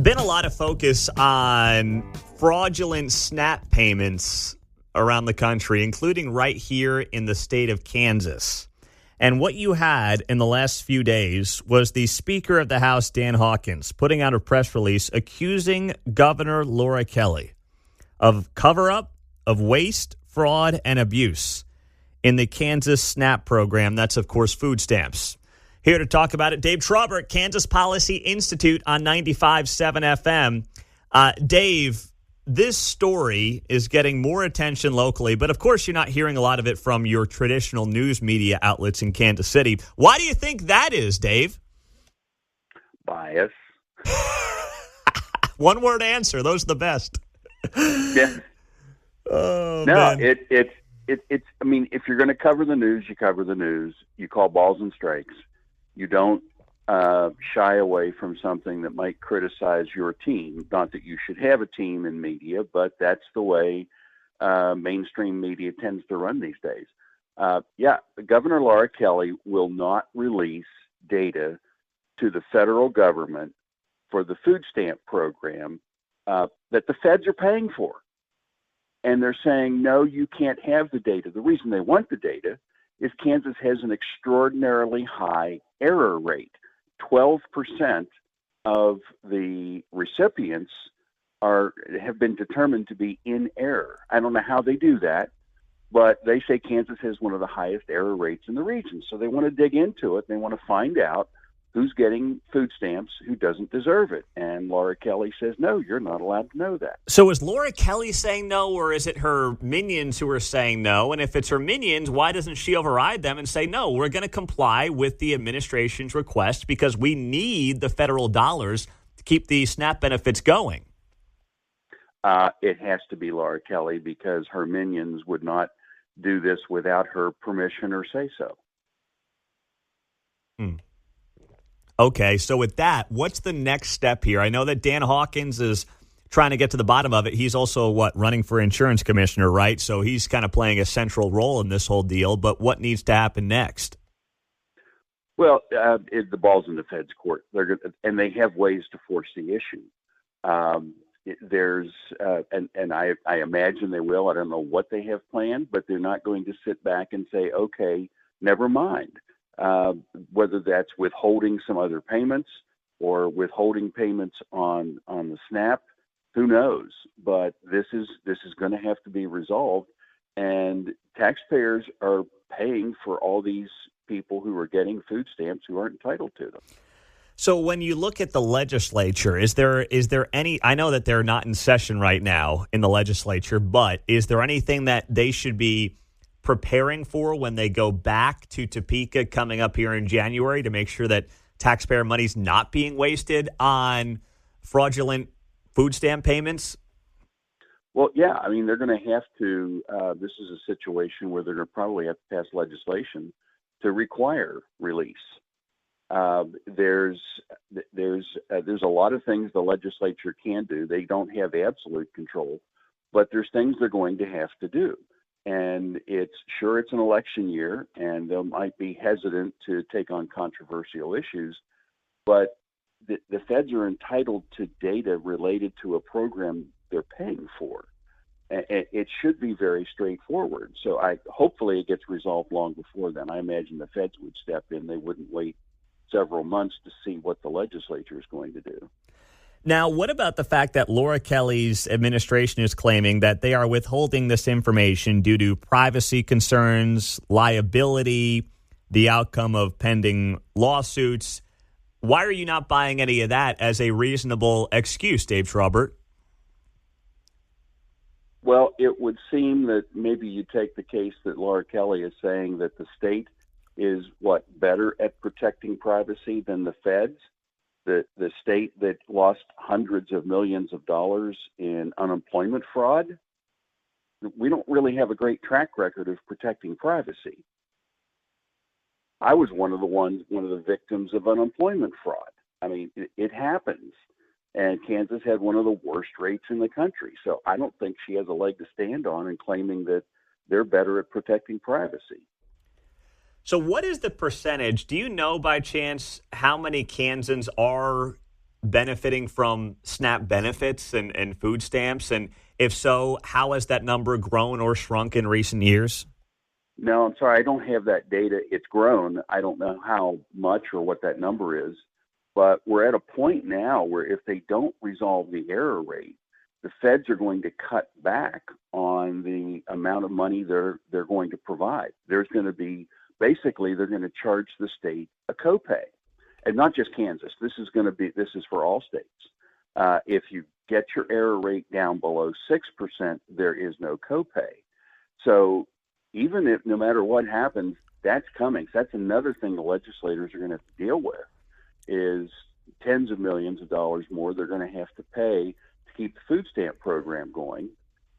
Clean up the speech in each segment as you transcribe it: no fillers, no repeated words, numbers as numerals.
Been a lot of focus on fraudulent SNAP payments around the country, including right here in the state of Kansas. And what you had in the last few days was the Speaker of the House, Dan Hawkins, putting out a press release accusing Governor Laura Kelly of cover-up, of waste, fraud, and abuse in the Kansas SNAP program. That's, of course, food stamps. Here to talk about it, Dave Trabert, Kansas Policy Institute on 95.7 FM. Dave, this story is getting more attention locally, but of course you're not hearing a lot of it from your traditional news media outlets in Kansas City. Why do you think that is, Dave? Bias. One word answer. Those are the best. Yeah. Oh, no, man. it's. I mean, if you're going to cover the news, you cover the news. You call balls and strikes. You don't shy away from something that might criticize your team. Not that you should have a team in media, but that's the way mainstream media tends to run these days. Governor Laura Kelly will not release data to the federal government for the food stamp program that the feds are paying for. And they're saying, no, you can't have the data. The reason they want the data is Kansas has an extraordinarily high error rate. 12% of the recipients have been determined to be in error. I don't know how they do that, but they say Kansas has one of the highest error rates in the region. So they want to dig into it. They want to find out who's getting food stamps, who doesn't deserve it. And Laura Kelly says, no, you're not allowed to know that. So is Laura Kelly saying no, or is it her minions who are saying no? And if it's her minions, why doesn't she override them and say, no, we're going to comply with the administration's request because we need the federal dollars to keep the SNAP benefits going? It has to be Laura Kelly because her minions would not do this without her permission or say-so. Okay, so with that, what's the next step here? I know that Dan Hawkins is trying to get to the bottom of it. He's also, running for insurance commissioner, right? So he's kind of playing a central role in this whole deal. But what needs to happen next? Well, the ball's in the Fed's court. And they have ways to force the issue. I imagine they will. I don't know what they have planned, but they're not going to sit back and say, okay, never mind. Whether that's withholding some other payments or withholding payments on the SNAP, who knows? But this is going to have to be resolved, and taxpayers are paying for all these people who are getting food stamps who aren't entitled to them. So when you look at the legislature, is there any? I know that they're not in session right now in the legislature, but is there anything that they should be preparing for when they go back to Topeka coming up here in January to make sure that taxpayer money's not being wasted on fraudulent food stamp payments? Well, yeah. I mean, they're going to have to. This is a situation where they're going to probably have to pass legislation to require release. There's a lot of things the legislature can do. They don't have absolute control, but there's things they're going to have to do. And it's an election year, and they might be hesitant to take on controversial issues, but the feds are entitled to data related to a program they're paying for. It should be very straightforward. So hopefully it gets resolved long before then. I imagine the feds would step in. They wouldn't wait several months to see what the legislature is going to do. Now, what about the fact that Laura Kelly's administration is claiming that they are withholding this information due to privacy concerns, liability, the outcome of pending lawsuits? Why are you not buying any of that as a reasonable excuse, Dave Trabert? Well, it would seem that maybe you take the case that Laura Kelly is saying that the state is better at protecting privacy than the feds. The state that lost hundreds of millions of dollars in unemployment fraud, we don't really have a great track record of protecting privacy. I was one of the victims of unemployment fraud. I mean, it happens. And Kansas had one of the worst rates in the country. So I don't think she has a leg to stand on in claiming that they're better at protecting privacy. So what is the percentage? Do you know by chance how many Kansans are benefiting from SNAP benefits and food stamps? And if so, how has that number grown or shrunk in recent years? No, I'm sorry, I don't have that data. It's grown. I don't know how much or what that number is, but we're at a point now where if they don't resolve the error rate, the feds are going to cut back on the amount of money they're going to provide. There's going to be basically they're going to charge the state a copay, and not just Kansas. This is for all states. If you get your error rate down below 6%, there is no copay. So even if no matter what happens, that's coming. So that's another thing the legislators are going to have to deal with is tens of millions of dollars more they're going to have to pay to keep the food stamp program going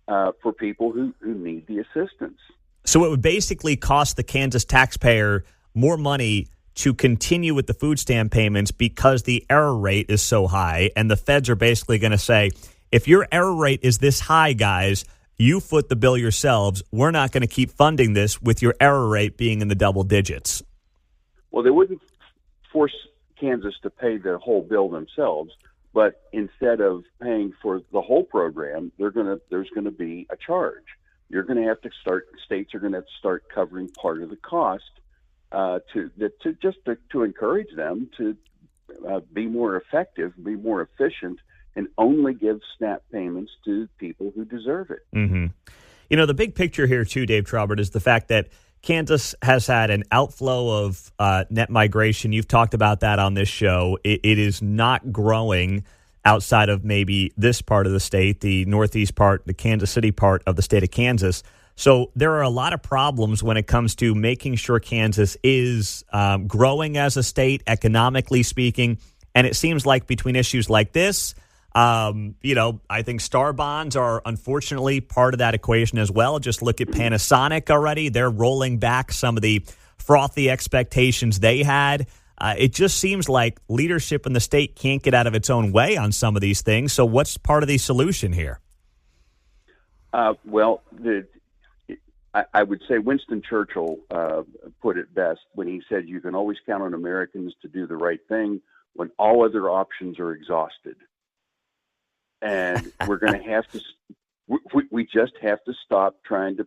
for people who need the assistance. So it would basically cost the Kansas taxpayer more money to continue with the food stamp payments because the error rate is so high. And the feds are basically going to say, if your error rate is this high, guys, you foot the bill yourselves. We're not going to keep funding this with your error rate being in the double digits. Well, they wouldn't force Kansas to pay the whole bill themselves, but instead of paying for the whole program, there's going to be a charge. States are going to have to start covering part of the cost to encourage them to be more effective, be more efficient, and only give SNAP payments to people who deserve it. Mm-hmm. You know, the big picture here, too, Dave Trabert, is the fact that Kansas has had an outflow of net migration. You've talked about that on this show. It is not growing outside of maybe this part of the state, the northeast part, the Kansas City part of the state of Kansas. So there are a lot of problems when it comes to making sure Kansas is growing as a state, economically speaking. And it seems like between issues like this, I think star bonds are unfortunately part of that equation as well. Just look at Panasonic already. They're rolling back some of the frothy expectations they had. It just seems like leadership in the state can't get out of its own way on some of these things. So what's part of the solution here? I would say Winston Churchill put it best when he said, you can always count on Americans to do the right thing when all other options are exhausted. And we're going to have to, we just have to stop trying to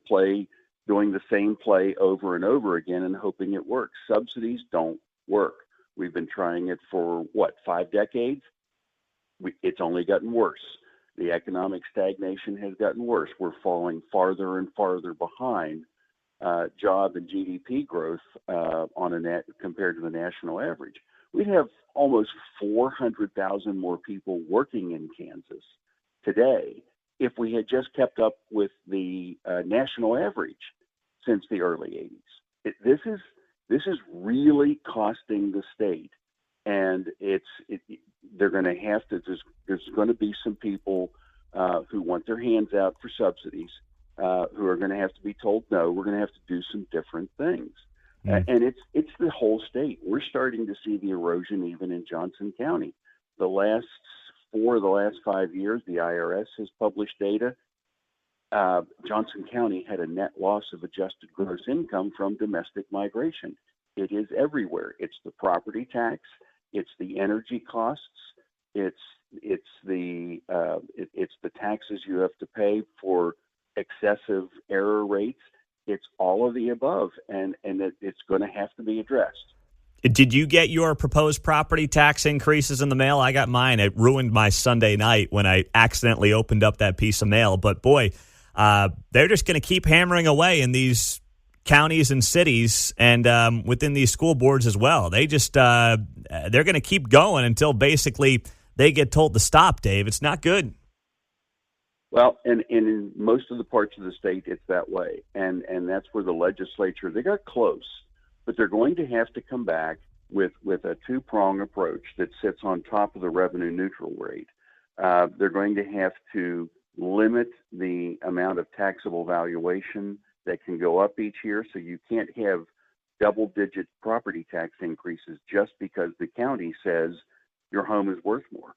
doing the same play over and over again and hoping it works. Subsidies don't work. We've been trying it for 5 decades? It's only gotten worse. The economic stagnation has gotten worse. We're falling farther and farther behind job and GDP growth compared to the national average. We'd have almost 400,000 more people working in Kansas today if we had just kept up with the national average since the early 80s. This is really costing the state, and they're going to have to. There's going to be some people who want their hands out for subsidies who are going to have to be told no. We're going to have to do some different things. And it's the whole state. We're starting to see the erosion even in Johnson County. The last 5 years, the IRS has published data. Johnson County had a net loss of adjusted gross income from domestic migration. It is everywhere. It's the property tax. It's the energy costs. It's the taxes you have to pay for excessive error rates. It's all of the above, and it's going to have to be addressed. Did you get your proposed property tax increases in the mail? I got mine. It ruined my Sunday night when I accidentally opened up that piece of mail. But boy, they're just going to keep hammering away in these counties and cities and within these school boards as well. They're going to keep going until basically they get told to stop, Dave. It's not good. Well, and in most of the parts of the state, it's that way. And that's where the legislature, they got close, but they're going to have to come back with a two-prong approach that sits on top of the revenue neutral rate. They're going to have to limit the amount of taxable valuation that can go up each year. So you can't have double-digit property tax increases just because the county says your home is worth more.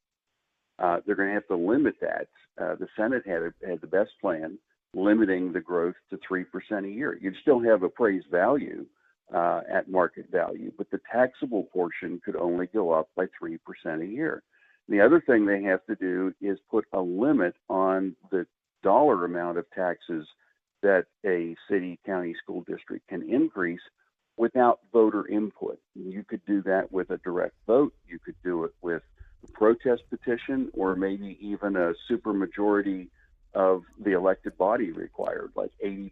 They're going to have to limit that. The Senate had the best plan, limiting the growth to 3% a year. You'd still have appraised value at market value, but the taxable portion could only go up by 3% a year. And the other thing they have to do is put a limit on the dollar amount of taxes that a city, county, school district can increase without voter input. You could do that with a direct vote. You could do it with a protest petition, or maybe even a supermajority of the elected body required, like 80%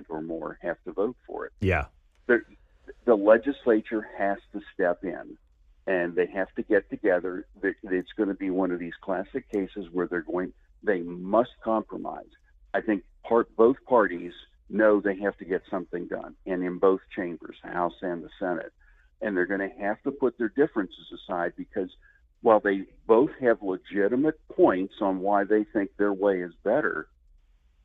or more have to vote for it. Yeah. The legislature has to step in, and they have to get together. It's going to be one of these classic cases where they must compromise. I think both parties know they have to get something done, and in both chambers, the House and the Senate. And they're going to have to put their differences aside, because while they both have legitimate points on why they think their way is better,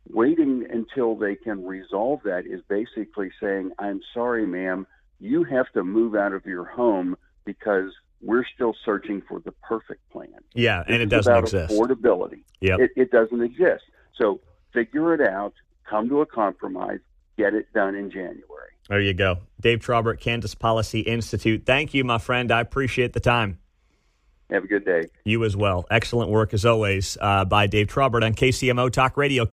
waiting until they can resolve that is basically saying, I'm sorry, ma'am, you have to move out of your home because we're still searching for the perfect plan. Yeah, and it doesn't exist. Affordability. Yep. It doesn't exist. So figure it out, come to a compromise, get it done in January. There you go. Dave Trabert, Kansas Policy Institute. Thank you, my friend. I appreciate the time. Have a good day. You as well. Excellent work, as always, by Dave Trabert on KCMO Talk Radio.